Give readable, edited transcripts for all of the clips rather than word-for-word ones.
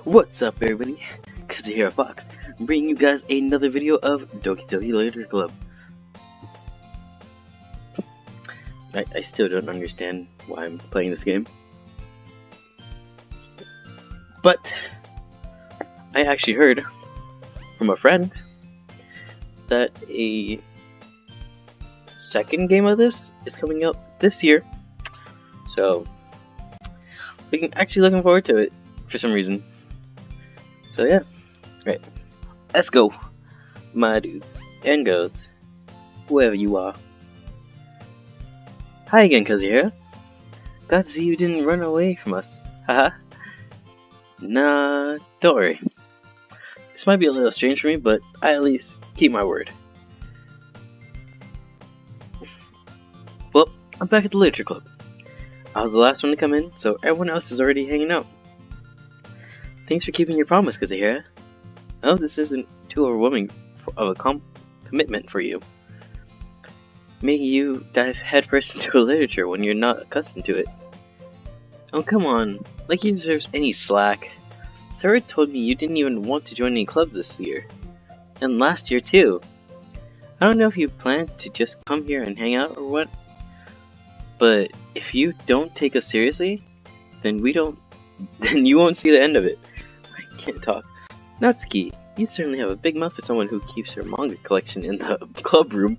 What's up, everybody? Kazuhira Fox, bringing you guys another video of Doki Doki Literature Club. I still don't understand why I'm playing this game. But I actually heard from a friend that a second game of this is coming out this year. So I'm actually looking forward to it for some reason. So yeah, right. Let's go, my dudes and girls, whoever you are. Hi again, Kazuhira. Glad to see you didn't run away from us. Haha. Nah, don't worry. This might be a little strange for me, but I at least keep my word. Well, I'm back at the Literature Club. I was the last one to come in, so everyone else is already hanging out. Thanks for keeping your promise, Kazuhira. I hope this isn't too overwhelming of a commitment for you. Making you dive headfirst into literature when you're not accustomed to it. Oh, come on. Like you deserve any slack. Sayori told me you didn't even want to join any clubs this year. And last year, too. I don't know if you plan to just come here and hang out or what. But if you don't take us seriously, then you won't see the end of it. I can't talk. Natsuki, you certainly have a big mouth for someone who keeps her manga collection in the club room.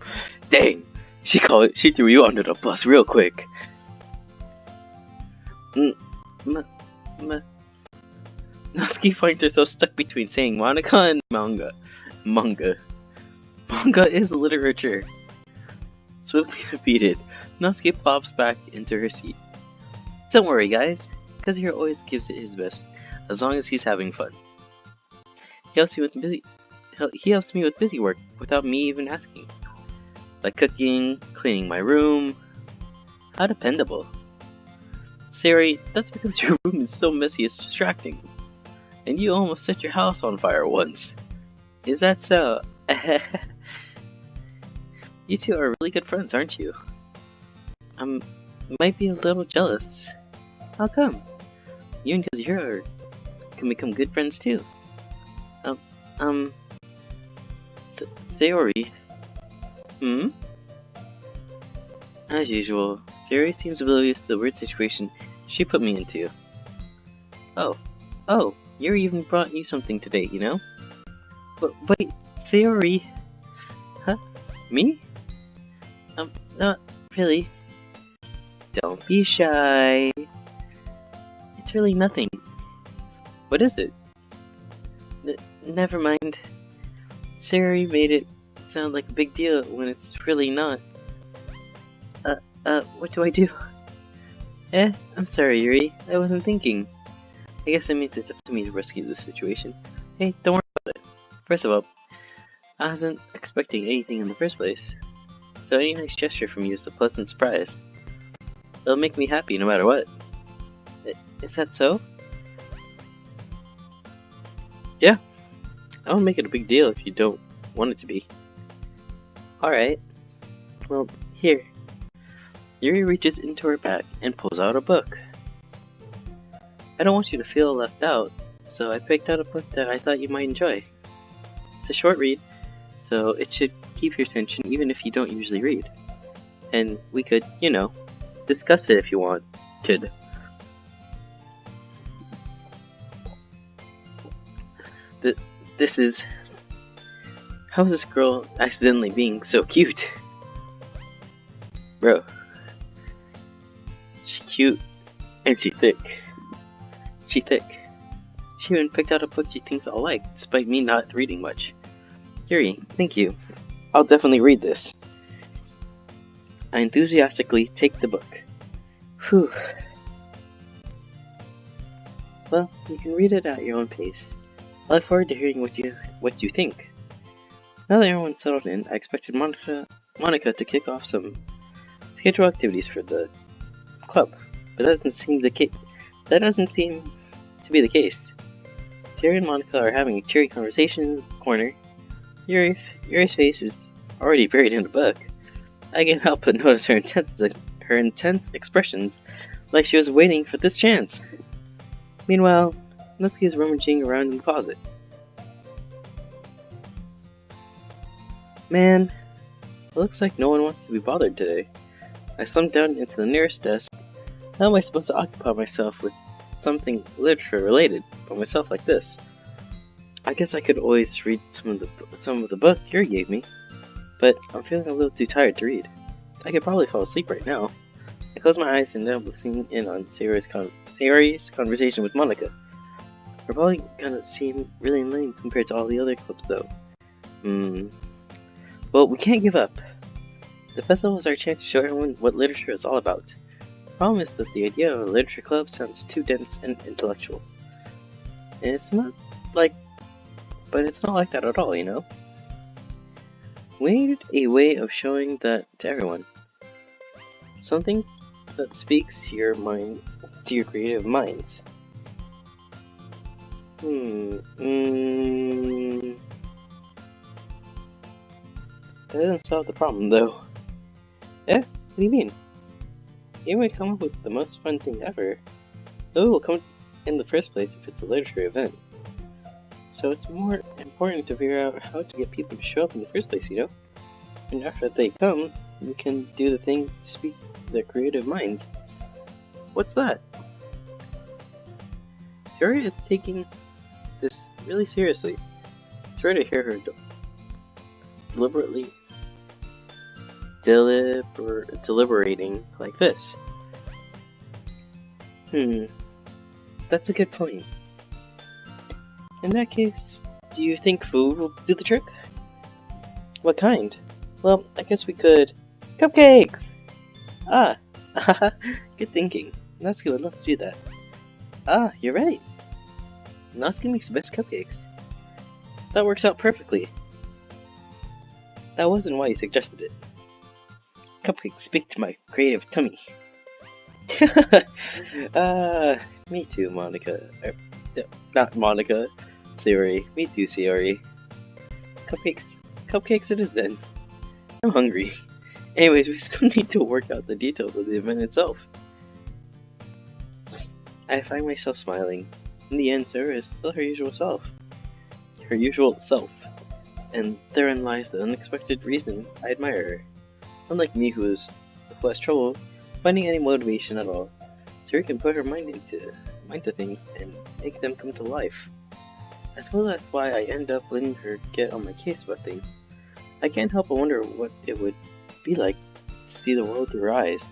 Dang, she threw you under the bus real quick. Natsuki finds herself stuck between saying Monica and manga. Manga is literature. Swiftly defeated, Natsuki pops back into her seat. Don't worry, guys, Kazuhira always gives it his best, as long as he's having fun. He helps me with busy work without me even asking, like cooking, cleaning my room. How dependable. Sayori, that's because your room is so messy it's distracting, and you almost set your house on fire once. Is that so? You two are really good friends, aren't you? Might be a little jealous. How come? You and Kazuhira can become good friends too. Sayori. As usual, Sayori seems oblivious to the weird situation she put me into. Oh, Yuri even brought you something today, you know? But wait, Sayori. Huh? Me? Not really. Don't be shy. It's really nothing. What is it? Never mind. Sayori made it sound like a big deal when it's really not. What do I do? I'm sorry, Yuri. I wasn't thinking. I guess that means it's up to me to rescue this situation. Hey, don't worry about it. First of all, I wasn't expecting anything in the first place. So any nice gesture from you is a pleasant surprise. It'll make me happy no matter what. Is that so? Yeah. I won't make it a big deal if you don't want it to be. Alright. Well, here. Yuri reaches into her bag and pulls out a book. I don't want you to feel left out, so I picked out a book that I thought you might enjoy. It's a short read, so it should keep your attention even if you don't usually read. And we could, discuss it if you wanted. This is... How is this girl accidentally being so cute? Bro. She's cute, and she's thick. She even picked out a book she thinks I'll like, despite me not reading much. Yuri, thank you. I'll definitely read this. I enthusiastically take the book. Whew. Well, you can read it at your own pace. I look forward to hearing what you think. Now that everyone's settled in, I expected Monica to kick off some scheduled activities for the club, but that doesn't seem to be the case. Terry and Monica are having a cheery conversation in the corner. Yuri's face is already buried in the book. I can't help but notice her intense expressions, like she was waiting for this chance. Meanwhile, Nothing is rummaging around in the closet. Man, it looks like no one wants to be bothered today. I slumped down into the nearest desk. How am I supposed to occupy myself with something literature related by myself like this? I guess I could always read some of the book Yuri gave me, but I'm feeling a little too tired to read. I could probably fall asleep right now. I close my eyes and end up listening in on Sayori's conversation with Monica. We're probably gonna seem really lame compared to all the other clubs though. Well, we can't give up. The festival is our chance to show everyone what literature is all about. The problem is that the idea of a literature club sounds too dense and intellectual. And it's not like that at all, you know? We need a way of showing that to everyone. Something that speaks to your mind, to your creative minds. That doesn't solve the problem, though. Eh? What do you mean? You might come up with the most fun thing ever. Though it will come in the first place if it's a literature event. So it's more important to figure out how to get people to show up in the first place, you know? And after they come, you can do the thing to speak to their creative minds. What's that? Sayori is taking this really seriously. It's rare to hear her deliberating like this. That's a good point. In that case, do you think food will do the trick? What kind? Well, I guess we could... Cupcakes! Ah, good thinking. Natsuki would love to do that. Ah, you're right. Natsuki makes the best cupcakes. That works out perfectly. That wasn't why you suggested it. Cupcakes speak to my creative tummy. Me too, Monica. Not Monica. Sayori. Me too, Sayori. Cupcakes it is then. I'm hungry. Anyways, we still need to work out the details of the event itself. I find myself smiling. In the end, Sarah is still her usual self. And therein lies the unexpected reason I admire her. Unlike me who has trouble finding any motivation at all, Sarah can put her mind to things and make them come to life. I suppose that's why I end up letting her get on my case about things. I can't help but wonder what it would be like to see the world through her eyes.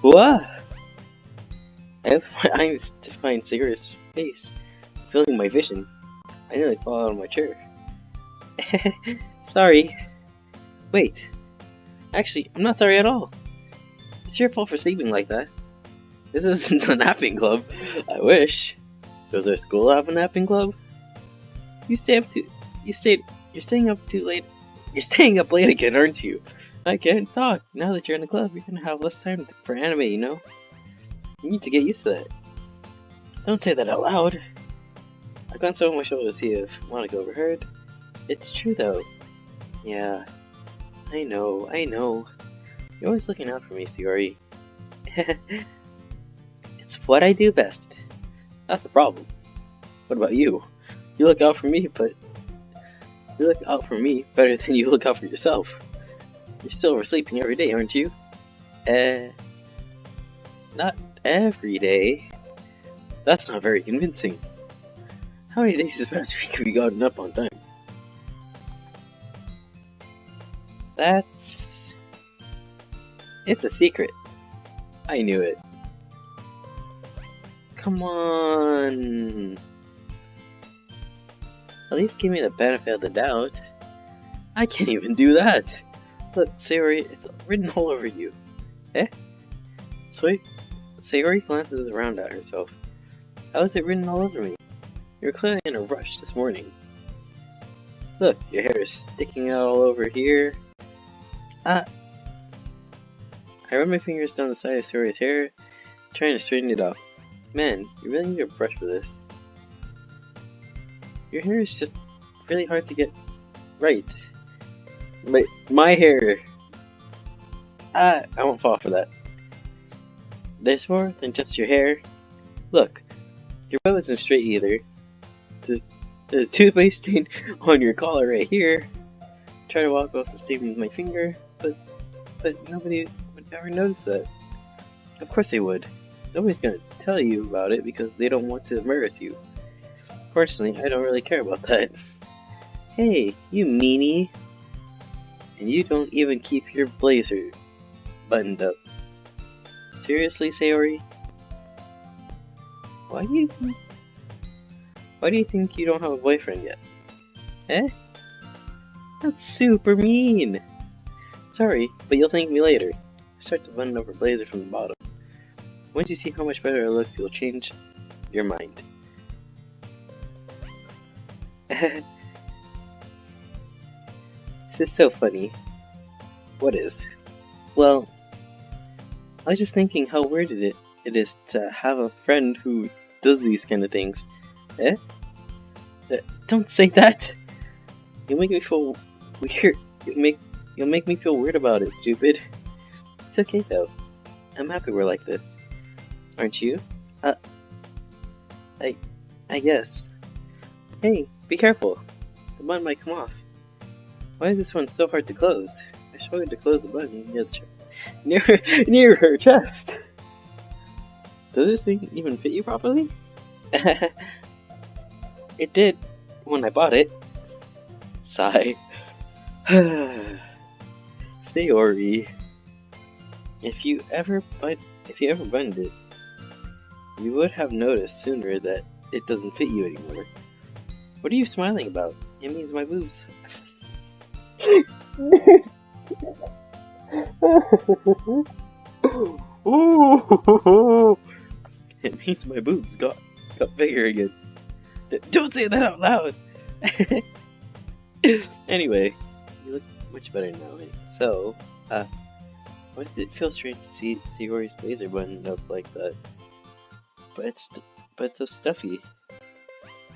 Whoa! I have my eyes to find Sayori's face, filling my vision. I nearly fall out of my chair. Sorry. Wait. Actually, I'm not sorry at all. It's your fault for sleeping like that. This isn't a napping club. I wish. Does our school have a napping club? You're staying up late again, aren't you? I can't talk. Now that you're in the club, you're gonna have less time for anime, you know? You need to get used to that. Don't say that out loud. I glanced over my shoulder to see if Monica overheard. It's true though. Yeah. I know. You're always looking out for me, Sayori. It's what I do best. That's the problem. What about you? You look out for me, but you look out for me better than you look out for yourself. You're still oversleeping every day, aren't you? Not every day. That's not very convincing. How many days this past week have you gotten up on time? It's a secret. I knew it. Come on. At least give me the benefit of the doubt. I can't even do that. Look, Sayori, it's written all over you. Eh? Sweet. Sayori glances around at herself. How is it written all over me? You're clearly in a rush this morning. Look, your hair is sticking out all over here. I run my fingers down the side of Sayori's hair, trying to straighten it up. Man, you really need a brush for this. Your hair is just really hard to get right. My hair. I won't fall for that. There's more than just your hair. Look, Your bow isn't straight either. There's a toothpaste stain on your collar right here. Try to walk off the stage with my finger, but nobody would ever notice that. Of course they would. Nobody's gonna tell you about it because they don't want to embarrass you. Personally, I don't really care about that. Hey, you meanie! And you don't even keep your blazer buttoned up. Seriously, Sayori? Why do you think you don't have a boyfriend yet? Eh? That's super mean! Sorry, but you'll thank me later. Start to button up her blazer from the bottom. Once you see how much better it looks, you'll change your mind. This is so funny. What is? Well, I was just thinking how weird it is to have a friend who does these kind of things. Eh? Don't say that! You'll make me feel weird. You'll make me feel weird about it, stupid. It's okay though. I'm happy we're like this. Aren't you? I guess. Hey, be careful. The button might come off. Why is this one so hard to close? I struggled to close the button near her chest. Does this thing even fit you properly? It did when I bought it. Sigh. Sayori. If you ever buttoned it, you would have noticed sooner that it doesn't fit you anymore. What are you smiling about? It means my boobs. It means my boobs got bigger again. Don't say that out loud! Anyway, you look much better now. So, why does it feel strange to see Sayori's blazer buttoned up like that? But it's so stuffy.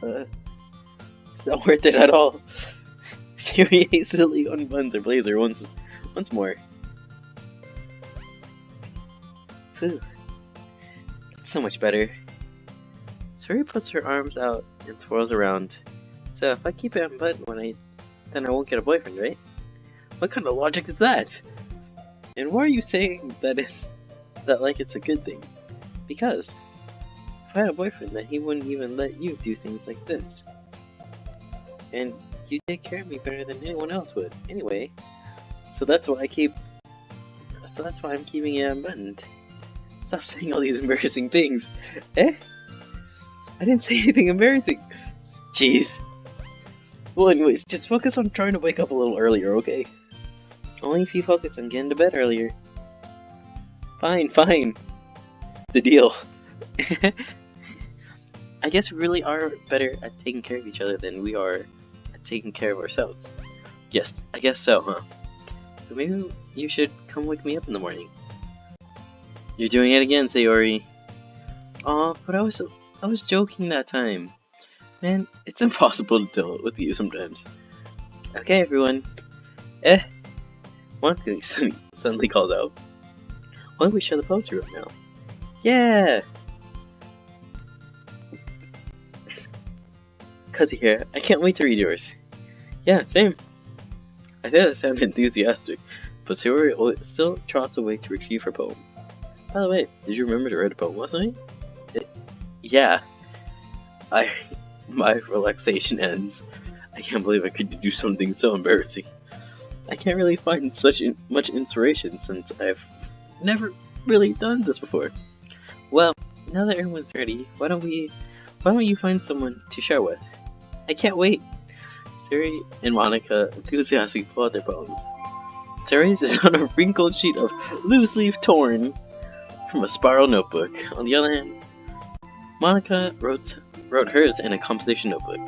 It's not worth it at all. Sayori hastily unbuttons her blazer once more. Phew. So much better. Sayori puts her arms out and twirls around. So if I keep it unbuttoned then I won't get a boyfriend, right? What kind of logic is that? And why are you saying that like it's a good thing? Because if I had a boyfriend, then he wouldn't even let you do things like this. And you take care of me better than anyone else would, anyway. So that's why I'm keeping it unbuttoned. Stop saying all these embarrassing things. Eh? I didn't say anything embarrassing. Jeez. Well, anyways, just focus on trying to wake up a little earlier, okay? Only if you focus on getting to bed earlier. Fine. The deal. I guess we really are better at taking care of each other than we are at taking care of ourselves. Yes, I guess so, huh? So maybe you should come wake me up in the morning. You're doing it again, Sayori. Aw, but I was joking that time. Man, it's impossible to deal with you sometimes. Okay, everyone. Monica suddenly calls out. Why don't we share the poster right now? Yeah! Cuzzy here, I can't wait to read yours. Yeah, same. I did sound enthusiastic, but Sayori still trots away to retrieve her poem. By the way, did you remember to write a poem last night? Yeah. My relaxation ends. I can't believe I could do something so embarrassing. I can't really find much inspiration since I've never really done this before. Well, now that everyone's ready, why don't you find someone to share with? I can't wait. Sayori and Monica enthusiastically pull out their poems. Sayori's is on a wrinkled sheet of loose leaf torn from a spiral notebook. On the other hand, Monica wrote hers in a composition notebook.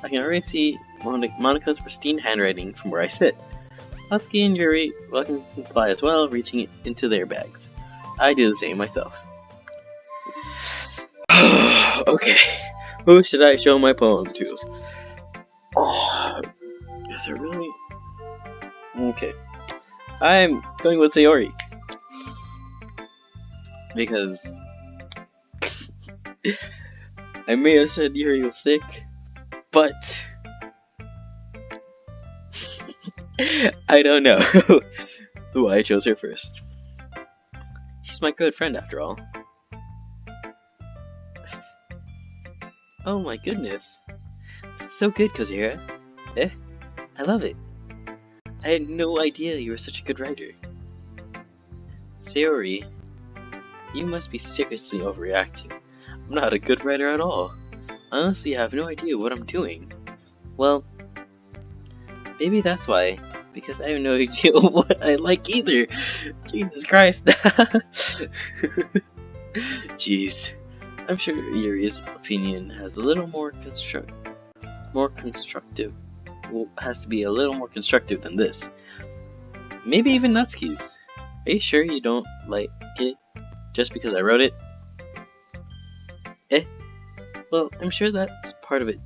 I can already see Monica's pristine handwriting from where I sit. Husky and Yuri welcome to comply as well, reaching into their bags. I do the same myself. Okay, who should I show my poem to? Is it really? Okay. I'm going with Sayori. Because I may have said Yuri was sick, but I don't know why I chose her first. She's my good friend after all. Oh my goodness. This is so good, Kazuhira. I love it. I had no idea you were such a good writer. Sayori, you must be seriously overreacting. I'm not a good writer at all. Honestly, I have no idea what I'm doing. Well, maybe that's why. Because I have no idea what I like either. Jesus Christ. Jeez. I'm sure Yuri's opinion has a little more constructive. Well, has to be a little more constructive than this. Maybe even Natsuki's. Are you sure you don't like it just because I wrote it? Well, I'm sure that's part of it.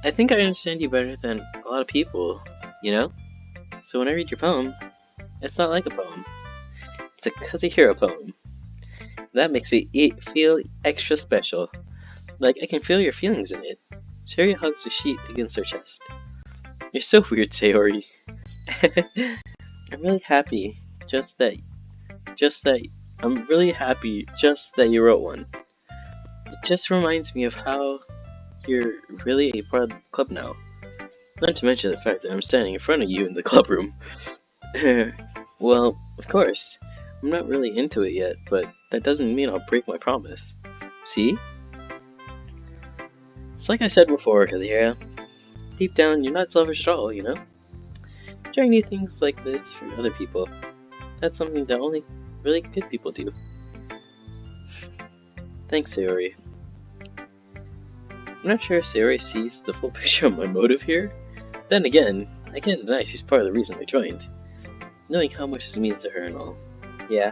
I think I understand you better than a lot of people, you know? So when I read your poem, it's not like a poem. It's a Kazuhira poem. That makes it feel extra special. Like I can feel your feelings in it. Sayori hugs the sheet against her chest. You're so weird, Sayori. I'm really happy just that you wrote one. It just reminds me of how you're really a part of the club now. Not to mention the fact that I'm standing in front of you in the club room. Well, of course. I'm not really into it yet, but that doesn't mean I'll break my promise. See? It's like I said before, Kazuhira. Deep down, you're not selfish at all, you know? Trying new things like this for other people. That's something that only really good people do. Thanks, Sayori. I'm not sure if Sayori sees the full picture of my motive here. Then again, I can't deny she's part of the reason I joined. Knowing how much this means to her and all. Yeah.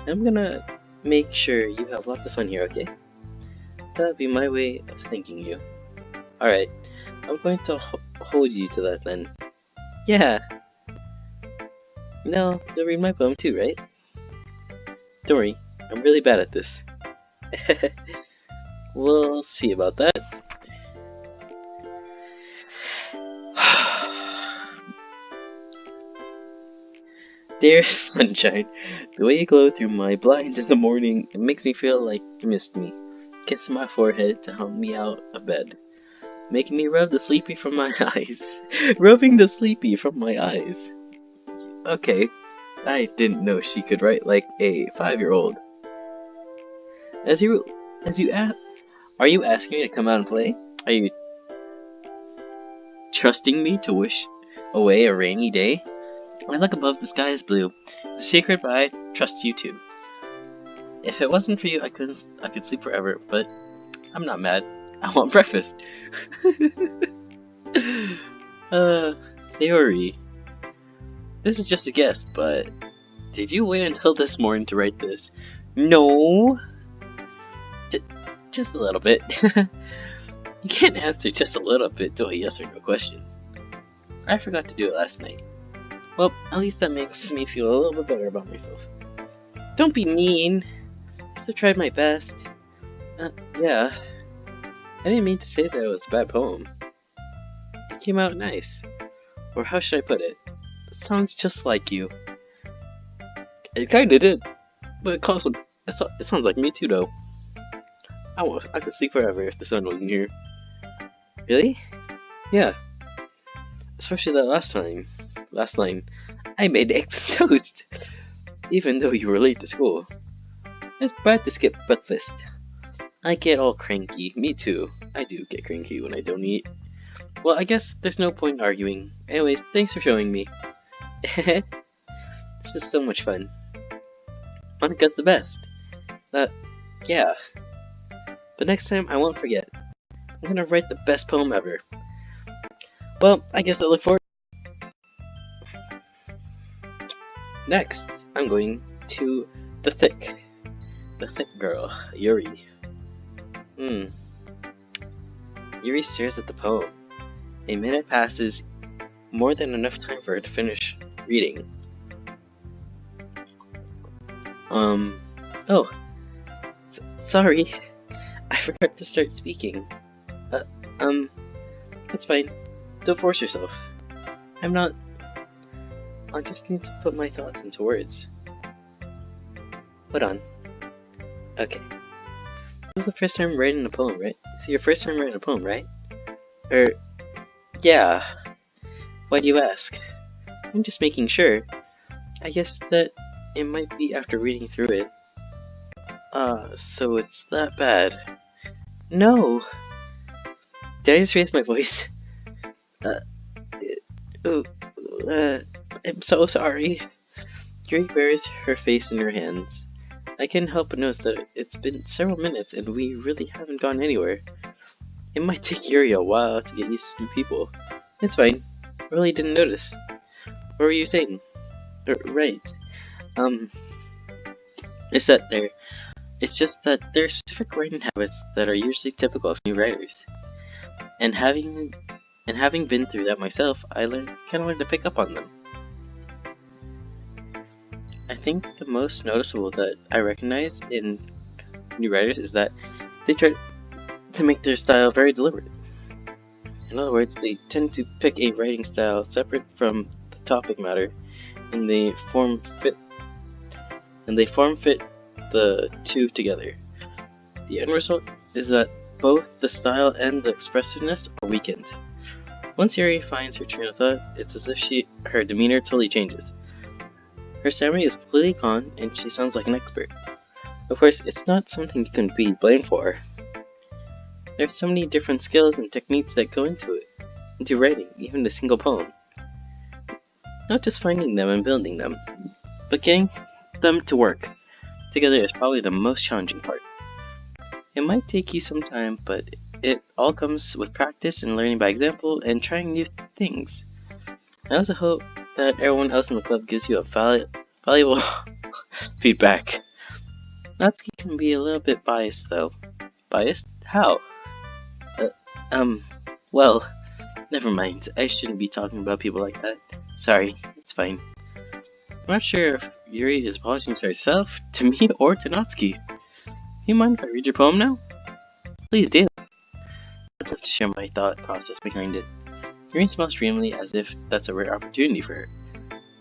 I'm gonna make sure you have lots of fun here, okay? That'd be my way of thanking you. Alright, I'm going to hold you to that then. Yeah! Now, you'll read my poem too, right? Don't worry, I'm really bad at this. We'll see about that. Dear sunshine, the way you glow through my blinds in the morning, it makes me feel like you missed me. Kissing my forehead to help me out of bed. Making me rub the sleepy from my eyes. Rubbing the sleepy from my eyes. Okay, I didn't know she could write like a 5-year-old. Are you asking me to come out and play? Are you trusting me to wish away a rainy day? When I look above, the sky is blue. It's a secret, but I trust you too. If it wasn't for you, I could sleep forever, but I'm not mad. I want breakfast. Sayori. This is just a guess, but did you wait until this morning to write this? No. Just a little bit. You can't answer just a little bit to a yes or no question. I forgot to do it last night. Well, at least that makes me feel a little bit better about myself. Don't be mean. I still tried my best. Yeah. I didn't mean to say that it was a bad poem. It came out nice. Or how should I put it? It sounds just like you. It kinda did. But it sounds like me too, though. I could sleep forever if the sun wasn't here. Really? Yeah. Especially that last line. I made eggs and toast! Even though you were late to school. It's bad to skip breakfast. I get all cranky. Me too. I do get cranky when I don't eat. Well, I guess there's no point arguing. Anyways, thanks for showing me. This is so much fun. Monika's the best. Yeah. But next time, I won't forget. I'm gonna write the best poem ever. Well, I guess I look forward. Next, I'm going to the thick girl, Yuri. Yuri stares at the poem. A minute passes, more than enough time for her to finish reading. Sorry, I forgot to start speaking. Uh, um, it's fine. Don't force yourself. I'm not. I just need to put my thoughts into words. Hold on. Okay. This is the first time writing a poem, right? This is your first time writing a poem, right? Yeah. Why do you ask? I'm just making sure. I guess that it might be after reading through it. So it's that bad. No! Did I just raise my voice? Uh, oh, I'm so sorry. Yuri buries her face in her hands. I can't help but notice that it's been several minutes and we really haven't gone anywhere. It might take Yuri a while to get used to new people. It's fine. Really didn't notice. What were you saying? Right. It's that it's just that there are specific writing habits that are usually typical of new writers. And having been through that myself, I kind of learned to pick up on them. I think the most noticeable that I recognize in new writers is that they try to make their style very deliberate. In other words, they tend to pick a writing style separate from the topic matter, and they form fit the two together. The end result is that both the style and the expressiveness are weakened. Once Yuri finds her train of thought, it's as if her demeanor totally changes. Her stamina is completely gone, and she sounds like an expert. Of course, it's not something you can be blamed for. There's so many different skills and techniques that go into writing, even a single poem. Not just finding them and building them, but getting them to work together is probably the most challenging part. It might take you some time, but it all comes with practice and learning by example and trying new things. I also hope that everyone else in the club gives you a valuable feedback. Natsuki can be a little bit biased though. Biased? How? Well, never mind. I shouldn't be talking about people like that. Sorry, it's fine. I'm not sure if Yuri is apologizing to herself, to me, or to Natsuki. Do you mind if I read your poem now? Please do. I'd love to share my thought process behind it. Yuri smiles dreamily as if that's a rare opportunity for her.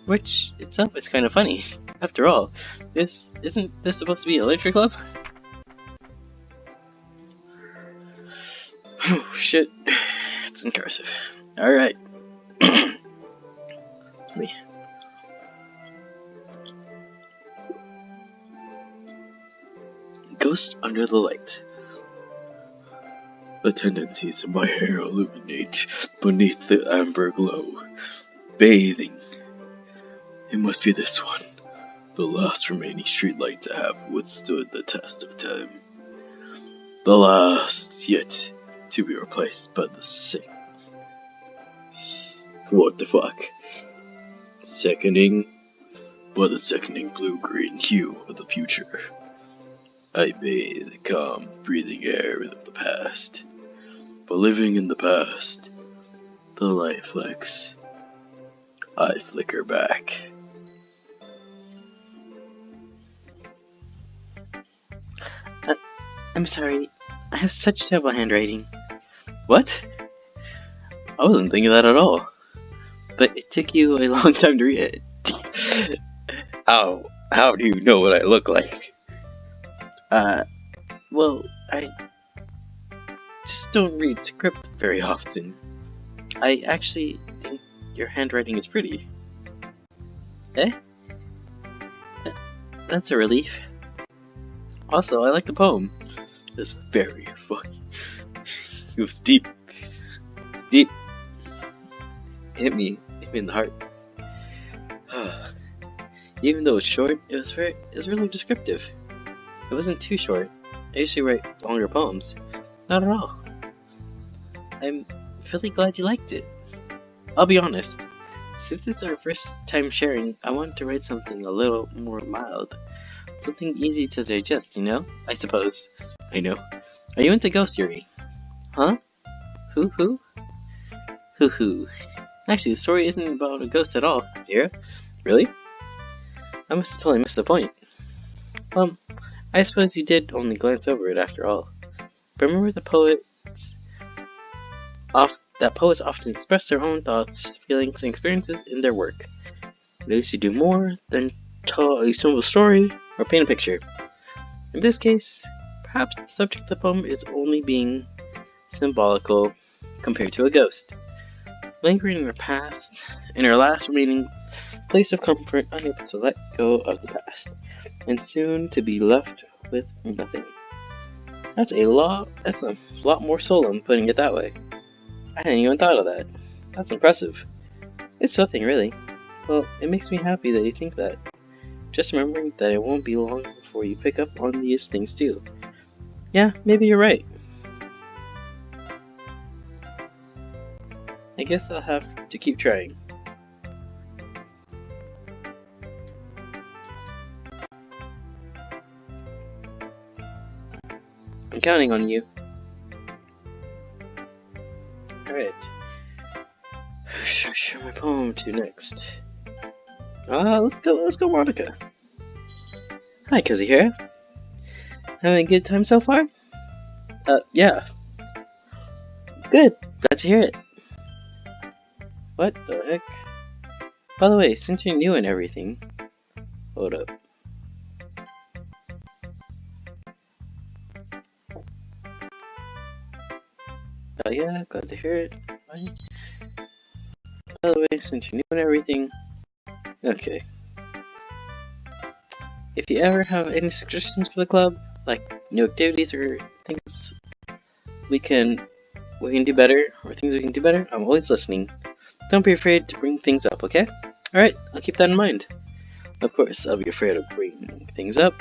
Which itself is kind of funny. After all, isn't this supposed to be a literature club? Oh shit. It's incursive. Alright. Me. Ghost under the light. The tendencies of my hair illuminate beneath the amber glow, bathing. It must be this one, the last remaining streetlight to have withstood the test of time. The last yet to be replaced by the same. What the fuck? Seconding, by the seconding blue-green hue of the future. I bathe the calm, breathing air of the past. But living in the past, the light flicks. I flicker back. I'm sorry, I have such terrible handwriting. What? I wasn't thinking that at all. But it took you a long time to read it. How do you know what I look like? Well, I just don't read script very often. I actually think your handwriting is pretty. Eh? That's a relief. Also, I like the poem. It's very fucking... It was deep. Deep. Hit me in the heart. Even though it's short, it was really descriptive. It wasn't too short. I usually write longer poems. Not at all. I'm really glad you liked it. I'll be honest. Since it's our first time sharing, I wanted to write something a little more mild. Something easy to digest, you know? I suppose. I know. Are you into ghost Yuri? Huh? Who? Hoo. Actually, the story isn't about a ghost at all, Zira. Really? I must have totally missed the point. I suppose you did only glance over it after all. But remember that poets often express their own thoughts, feelings, and experiences in their work. They used to do more than tell a simple story or paint a picture. In this case, perhaps the subject of the poem is only being symbolical compared to a ghost, lingering in her past, in her last remaining place of comfort, unable to let go of the past, and soon to be left with nothing. That's a lot more solemn putting it that way. I hadn't even thought of that. That's impressive. It's nothing really. Well, it makes me happy that you think that. Just remembering that it won't be long before you pick up on these things too. Yeah, maybe you're right. I guess I'll have to keep trying. I'm counting on you. Alright. Who should I show my poem to next? Let's go Monica. Hi, Kazuhira. Having a good time so far? Yeah. Good. Glad to hear it. What the heck? By the way, since you're new and everything... Hold up. Yeah, glad to hear it. Fine. By the way, since you're new and everything... Okay. If you ever have any suggestions for the club, like new activities or things we can do better, or things we can do better, I'm always listening. Don't be afraid to bring things up, okay? Alright, I'll keep that in mind. Of course, I'll be afraid of bringing things up.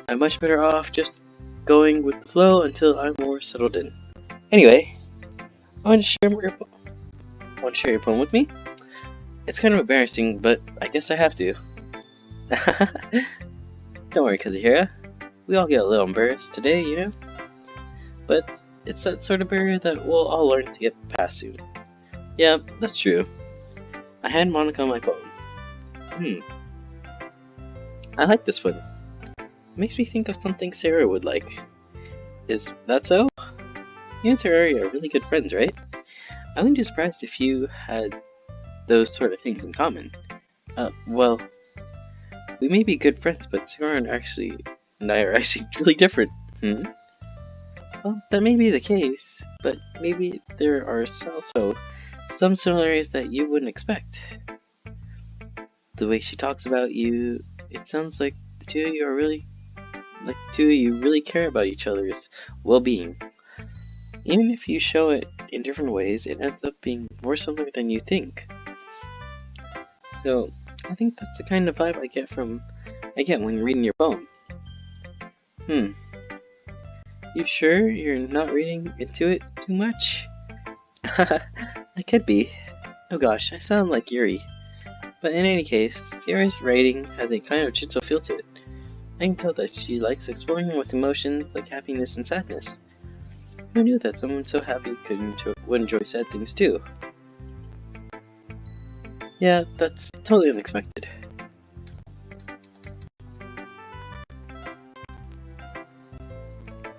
I'm much better off just going with the flow until I'm more settled in. Anyway, want to share your poem with me? It's kind of embarrassing, but I guess I have to. Don't worry, Kazuhira. We all get a little embarrassed today, you know? But it's that sort of barrier that we'll all learn to get past soon. Yeah, that's true. I hand Monica my poem. I like this one. It makes me think of something Sarah would like. Is that so? You and Sayori are really good friends, right? I wouldn't be surprised if you had those sort of things in common. Well, we may be good friends, but Sayori and I are actually really different. Well, that may be the case, but maybe there are also some similarities that you wouldn't expect. The way she talks about you, it sounds like the two of you really care about each other's well-being. Even if you show it in different ways, it ends up being more similar than you think. So, I think that's the kind of vibe I get when reading your poem. You sure you're not reading into it too much? I could be. Oh gosh, I sound like Yuri. But in any case, Sierra's writing has a kind of gentle feel to it. I can tell that she likes exploring with emotions like happiness and sadness. Who knew that someone so happy would enjoy sad things too? Yeah, that's totally unexpected.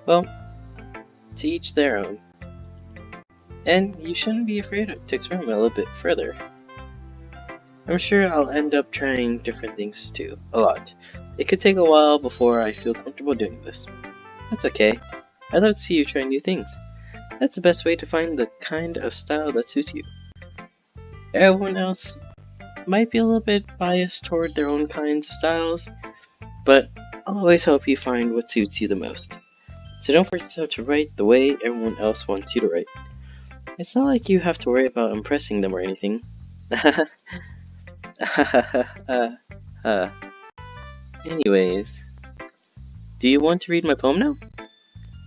Well, to each their own. And you shouldn't be afraid to experiment a little bit further. I'm sure I'll end up trying different things too, a lot. It could take a while before I feel comfortable doing this. That's okay. I'd love to see you try new things. That's the best way to find the kind of style that suits you. Everyone else might be a little bit biased toward their own kinds of styles, but I'll always help you find what suits you the most. So don't force yourself to write the way everyone else wants you to write. It's not like you have to worry about impressing them or anything. Anyways, do you want to read my poem now?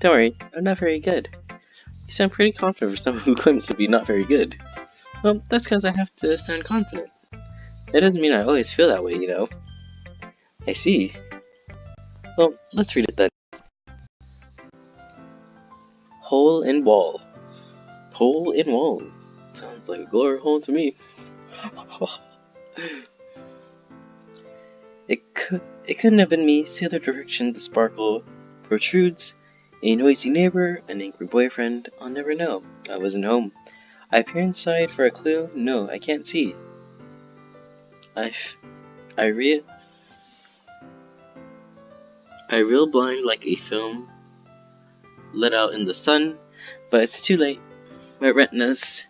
Don't worry, I'm not very good. You sound pretty confident for someone who claims to be not very good. Well, that's because I have to sound confident. That doesn't mean I always feel that way, you know. I see. Well, let's read it then. Hole in wall. Hole in wall. Sounds like a glory hole to me. It couldn't have been me. See the direction the sparkle protrudes. A noisy neighbor, an angry boyfriend. I'll never know. I wasn't home. I peer inside for a clue. No, I can't see. I reel blind like a film let out in the sun, but it's too late. My retina's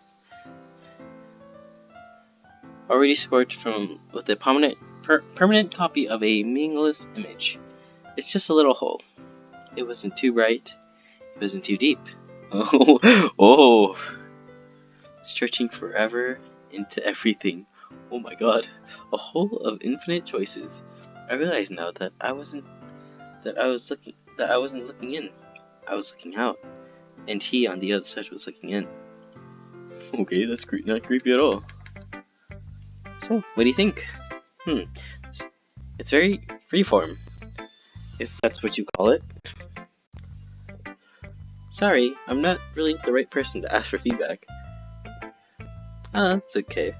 already scorched with a permanent copy of a meaningless image. It's just a little hole. It wasn't too bright. It wasn't too deep. Oh, stretching forever into everything. Oh my god, a hole of infinite choices. I realize now that I wasn't looking in. I was looking out, and he on the other side was looking in. Okay, that's not creepy at all. So, what do you think? It's very freeform, if that's what you call it. Sorry, I'm not really the right person to ask for feedback. That's okay.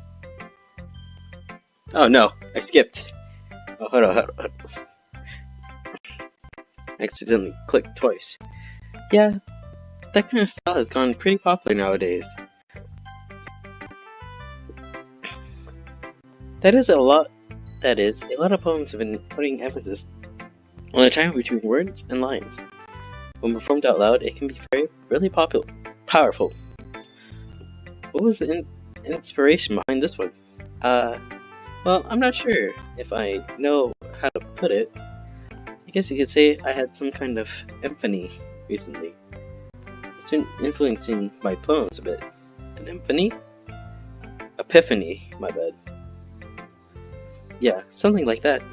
Oh no, I skipped. Oh, hold on. Accidentally clicked twice. Yeah, that kind of style has gone pretty popular nowadays. That is, a lot of poems have been putting emphasis on the time between words and lines. When performed out loud, it can be really powerful. What was the inspiration behind this one? Well, I'm not sure if I know how to put it. I guess you could say I had some kind of epiphany recently. It's been influencing my poems a bit. An epiphany? Epiphany, my bad. Yeah, something like that.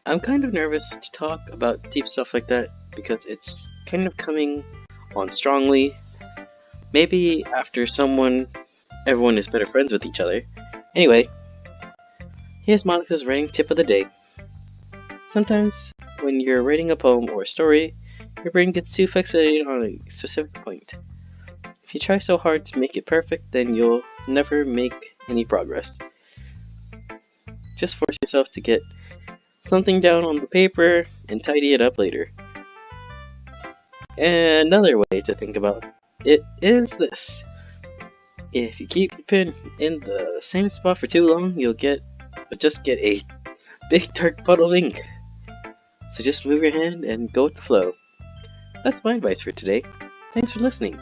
I'm kind of nervous to talk about deep stuff like that because it's kind of coming on strongly. Maybe after everyone is better friends with each other. Anyway, here's Monica's writing tip of the day. Sometimes, when you're writing a poem or a story, your brain gets too fixated on a specific point. If you try so hard to make it perfect, then you'll never make any progress. Just force yourself to get something down on the paper and tidy it up later. And another way to think about it is this. If you keep your pen in the same spot for too long, you'll just get a big dark puddle of ink. So just move your hand and go with the flow. That's my advice for today. Thanks for listening.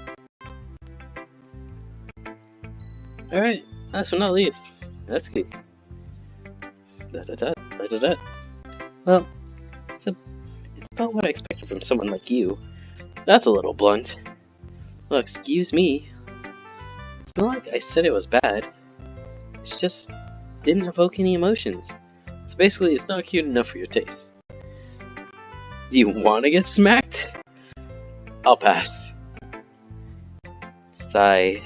Alright, last but not least, that's key. Well, it's about what I expected from someone like you. That's a little blunt. Well, excuse me. It's not like I said it was bad. It just didn't evoke any emotions. So basically, it's not cute enough for your taste. Do you want to get smacked? I'll pass. Sigh.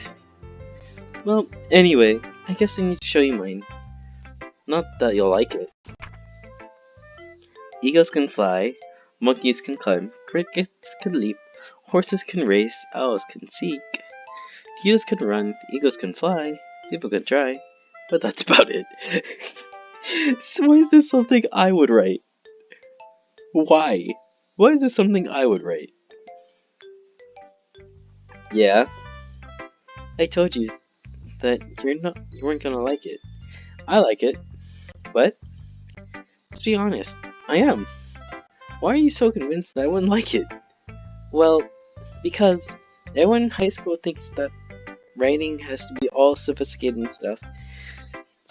Well, anyway, I guess I need to show you mine. Not that you'll like it. Eagles can fly, monkeys can climb, crickets can leap, horses can race, owls can seek. Cheetahs can run, eagles can fly, people can try, but that's about it. So why is this something I would write? Why? Why is this something I would write? Yeah, I told you that you weren't gonna like it. I like it, but let's be honest, I am. Why are you so convinced that I wouldn't like it? Well, because everyone in high school thinks that writing has to be all sophisticated and stuff.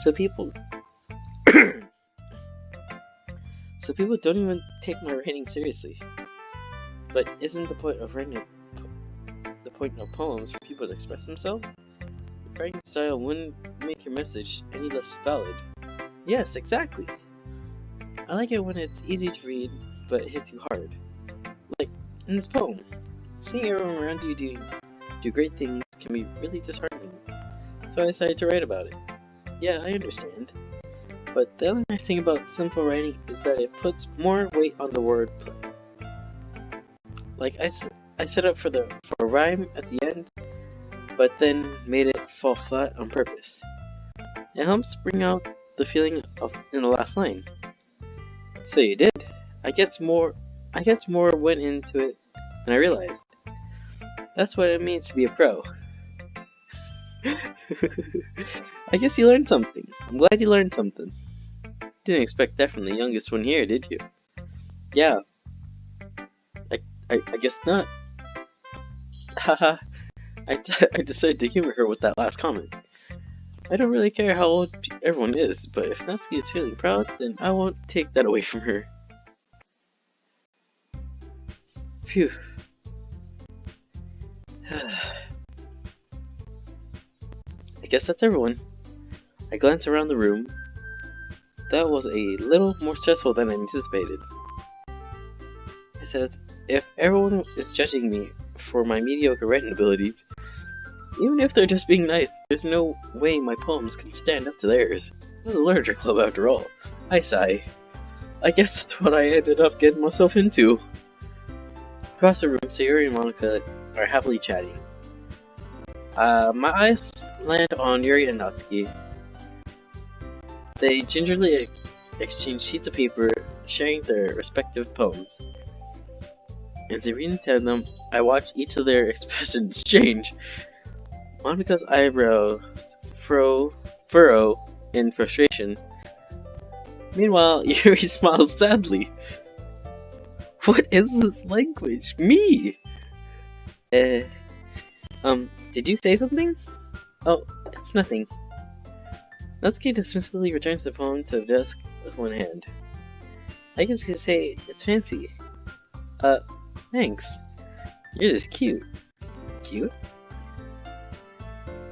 So people don't even take my writing seriously. But isn't the point of writing the point of poems for people to express themselves? Your writing style wouldn't make your message any less valid. Yes, exactly. I like it when it's easy to read, but it hits you hard. Like in this poem, seeing everyone around you do great things can be really disheartening. So I decided to write about it. Yeah, I understand. But the other nice thing about simple writing is that it puts more weight on the wordplay. Like I set up for a rhyme at the end, but then made it fall flat on purpose. It helps bring out the feeling of in the last line. So you did. I guess more went into it than I realized. That's what it means to be a pro. I guess you learned something. I'm glad you learned something. Didn't expect that from the youngest one here, did you? Yeah. I guess not. Haha. I decided to humor her with that last comment. I don't really care how old everyone is, but if Natsuki is feeling proud, then I won't take that away from her. Phew. I guess that's everyone. I glance around the room. That was a little more stressful than I anticipated. It says, if everyone is judging me for my mediocre writing abilities, even if they're just being nice, there's no way my poems can stand up to theirs. This is a literature club after all. I sigh. I guess that's what I ended up getting myself into. Across the room, Sayori and Monica are happily chatting. My eyes land on Yuri and Natsuki. They gingerly exchange sheets of paper, sharing their respective poems. As they read into them, I watch each of their expressions change. Monica's eyebrows furrow in frustration. Meanwhile, Yuri smiles sadly. What is this language? Me! Did you say something? Oh, it's nothing. Natsuki dismissively returns the poem to the desk with one hand. I guess you could say it's fancy. Thanks. You're just cute. Cute?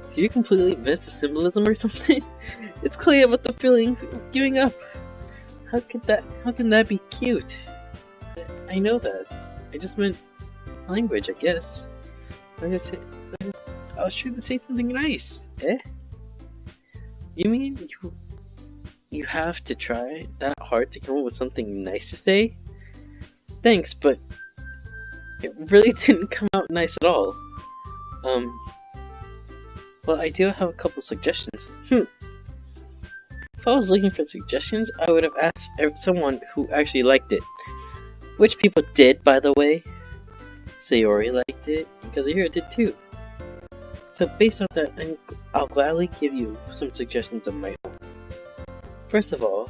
Did you completely miss the symbolism or something? It's clear about the feeling of giving up. How can that be cute? I know that. I just meant language, I guess. I was trying to say something nice. Eh? You mean you have to try that hard to come up with something nice to say? Thanks, but it really didn't come out nice at all. Well, I do have a couple suggestions. If I was looking for suggestions, I would have asked someone who actually liked it. Which people did, by the way. Sayori liked it, and Kazuhiro did too. So based on that, I'll gladly give you some suggestions of my own. First of all,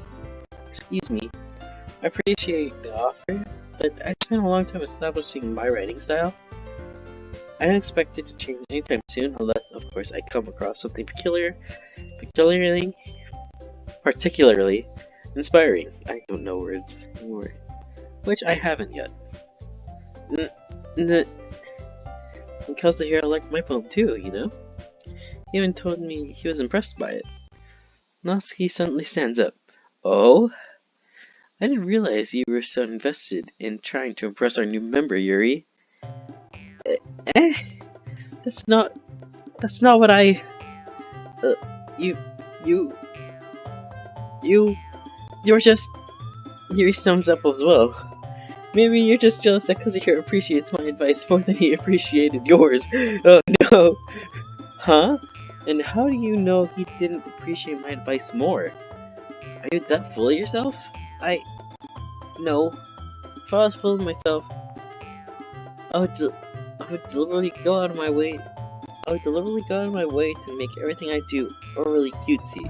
excuse me, I appreciate the offer, but I spent a long time establishing my writing style. I don't expect it to change anytime soon, unless, of course, I come across something particularly inspiring. I don't know words anymore. Which I haven't yet. Because the hero liked my poem too, you know? He even told me he was impressed by it. Natsuki suddenly stands up. Oh? I didn't realize you were so invested in trying to impress our new member, Yuri. That's not what I... You're just... Yuri sums up as well. Maybe you're just jealous that Kazuhiro appreciates my advice more than he appreciated yours. Oh no! Huh? And how do you know he didn't appreciate my advice more? Are you that full of yourself? No. If I was full of myself, I would deliberately go out of my way to make everything I do overly cutesy.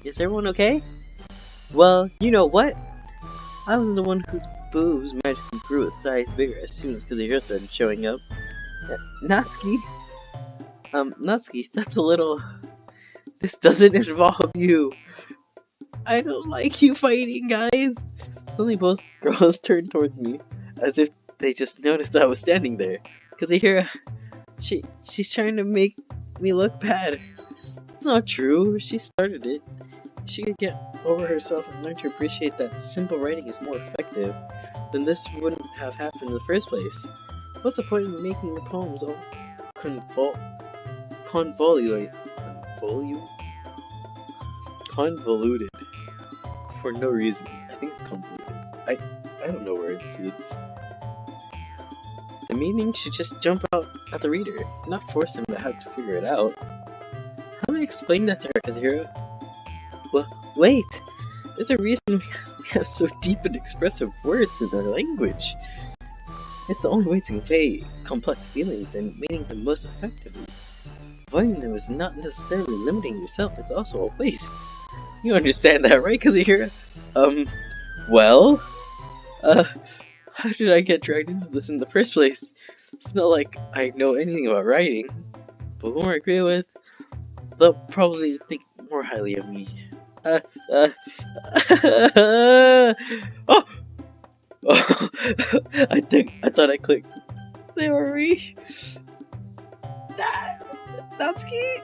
Is everyone okay? Well, you know what? I was the one whose boobs magically grew a size bigger as soon as Kazuhiro started showing up. Natsuki? Natsuki, that's a little... This doesn't involve you. I don't like you fighting, guys. Suddenly both girls turned towards me, as if they just noticed I was standing there. Kazuhiro, she's trying to make me look bad. It's not true. She started it. She could get over herself and learn to appreciate that simple writing is more effective, then this wouldn't have happened in the first place. What's the point in making the poems all convoluted for no reason? I think it's convoluted. I don't know words, dudes. The meaning should just jump out at the reader, not force him to have to figure it out. How do I explain that to her, Kazuhiro? Well, wait! There's a reason we have so deep and expressive words in our language. It's the only way to convey complex feelings and meaning them most effectively. Avoiding them is not necessarily limiting yourself, it's also a waste. You understand that, right, Kazuhiro? Well? How did I get dragged into this in the first place? It's not like I know anything about writing. But whom I agree with, they'll probably think more highly of me. Oh! Oh! I thought I clicked. Sayori! Natsuki!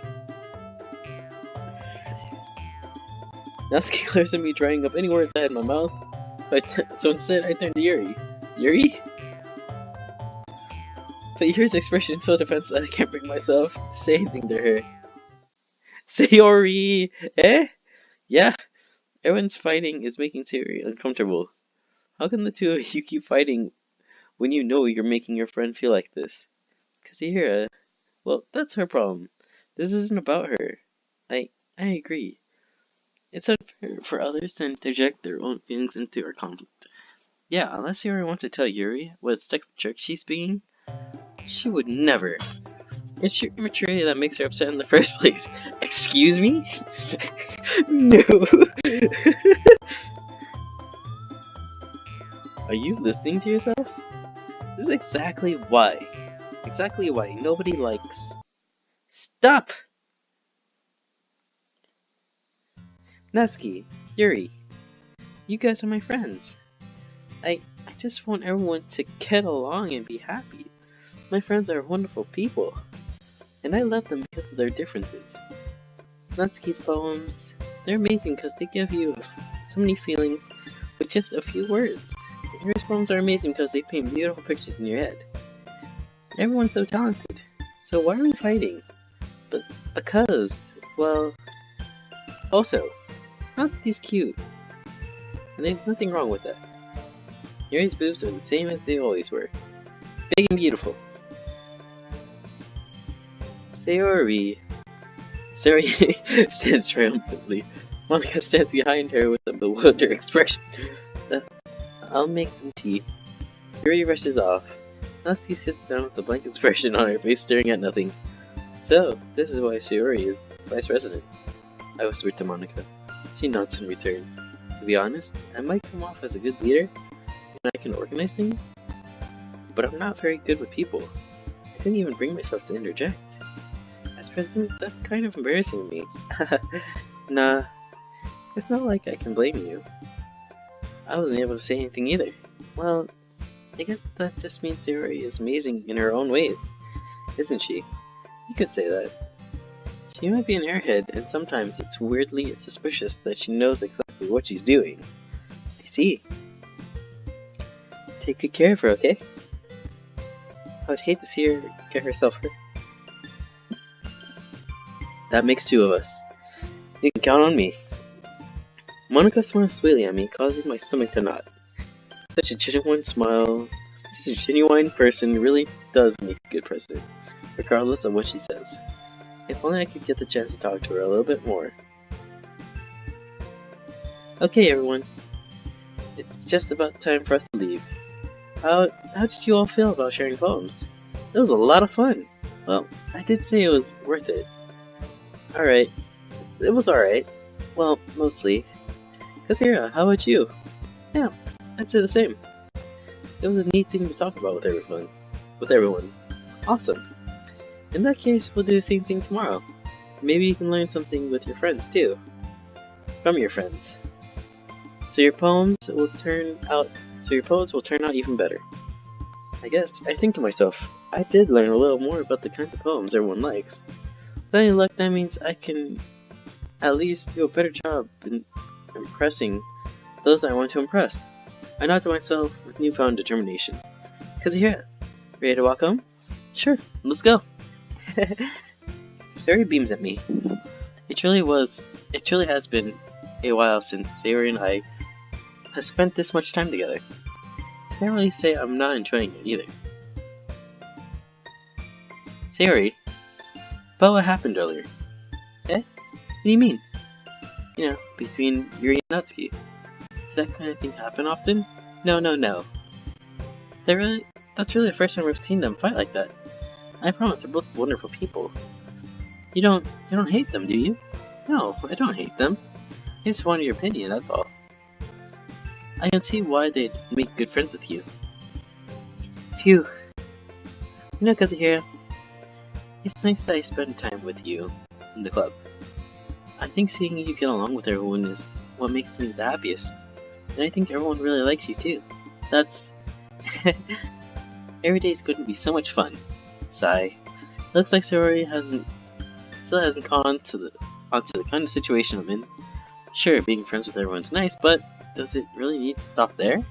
Natsuki glares at me, drying up any words I had in my mouth. So instead, I turned to Yuri. Yuri? But Yuri's expression is so defensive that I can't bring myself to say anything to her. Sayori! Eh? Yeah, everyone's fighting is making Sayori uncomfortable. How can the two of you keep fighting when you know you're making your friend feel like this? Kazuhira, well, that's her problem. This isn't about her. I agree. It's unfair for others to interject their own feelings into our conflict. Yeah, unless Sayori wants to tell Yuri what a stick of jerk she's being, she would never. It's sheer immaturity that makes her upset in the first place. Excuse me? No. Are you listening to yourself? This is exactly why nobody likes. Stop! Natsuki, Yuri, you guys are my friends. I just want everyone to get along and be happy. My friends are wonderful people, and I love them because of their differences. Natsuki's poems, they're amazing because they give you so many feelings with just a few words. Yuri's poems are amazing because they paint beautiful pictures in your head. Everyone's so talented, so why are we fighting? But because, well, also, Natsuki's cute, and there's nothing wrong with that. Yuri's boobs are the same as they always were, big and beautiful. Sayori stands triumphantly. Monica stands behind her with a bewildered expression. I'll make some tea. Yuri rushes off. Natsuki sits down with a blank expression on her face, staring at nothing. So, this is why Sayori is vice president, I whispered to Monica. She nods in return. To be honest, I might come off as a good leader, and I can organize things, but I'm not very good with people. I couldn't even bring myself to interject. As president, that's kind of embarrassing to me. Nah, it's not like I can blame you. I wasn't able to say anything either. Well, I guess that just means Sayori is amazing in her own ways, isn't she? You could say that. She might be an airhead, and sometimes it's weirdly suspicious that she knows exactly what she's doing. I see. Take good care of her, okay? I would hate to see her get herself hurt. That makes two of us. You can count on me. Monica smiles sweetly at me, causing my stomach to knot. Such a genuine smile, such a genuine person really does make a good president, regardless of what she says. If only I could get the chance to talk to her a little bit more. Okay, everyone. It's just about time for us to leave. How did you all feel about sharing poems? It was a lot of fun. Well, I did say it was worth it. Alright. It was alright. Well, mostly. Kazuhira, how about you? Yeah, I'd say the same. It was a neat thing to talk about with everyone. Awesome. In that case, we'll do the same thing tomorrow. Maybe you can learn something with your friends too. From your friends. So your poems will turn out even better. I think to myself, I did learn a little more about the kinds of poems everyone likes. With any luck, that means I can at least do a better job in impressing those I want to impress. I nod to myself with newfound determination. Kazuhira, ready to walk home? Sure, let's go. Sayori beams at me. It truly has been a while since Sayori and I have spent this much time together. I can't really say I'm not enjoying it either. Sayori, about what happened earlier. Eh? What do you mean? You know, between Yuri and Natsuki. Does that kind of thing happen often? No. That's really the first time we've seen them fight like that. I promise they're both wonderful people. You don't hate them, do you? No, I don't hate them. I just wanted your opinion, that's all. I can see why they'd make good friends with you. Phew. You know, Kazuhira, it's nice that I spend time with you in the club. I think seeing you get along with everyone is what makes me the happiest. And I think everyone really likes you too. That's... Every day is going to be so much fun. Sigh. Looks like Sayori still hasn't gone onto the kind of situation I'm in. Sure, being friends with everyone's nice, but does it really need to stop there?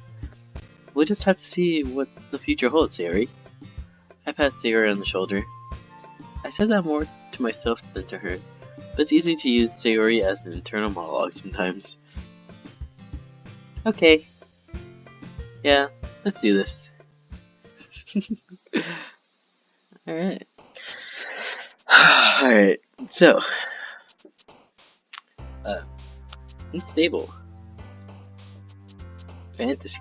We'll just have to see what the future holds, Sayori. I pat Sayori on the shoulder. I said that more to myself than to her, but it's easy to use Sayori as an internal monologue sometimes. Okay. Yeah, let's do this. Alright. Alright, so. Unstable. Fantasy.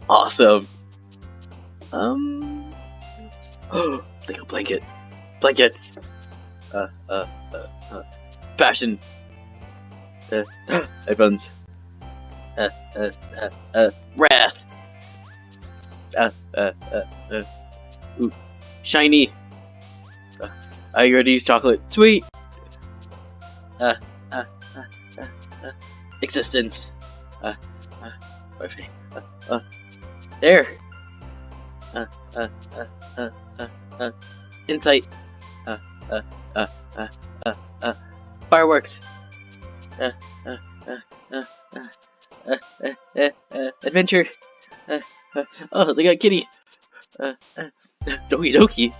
Awesome. Like a blanket. Blankets. Passion. Headphones. Wrath. Ooh. Shiny. I already use chocolate. Sweet. Existence. There. Insight. Fireworks. Adventure. Oh, they got kitty. Doki Doki.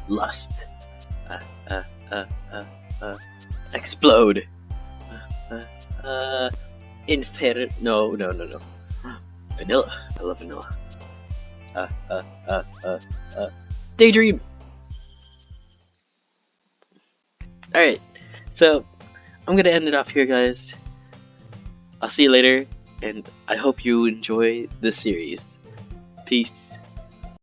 Lust. Explode. No. Vanilla. I love vanilla. Daydream. Alright, so I'm gonna end it off here, guys. I'll see you later, and I hope you enjoy this series. Peace.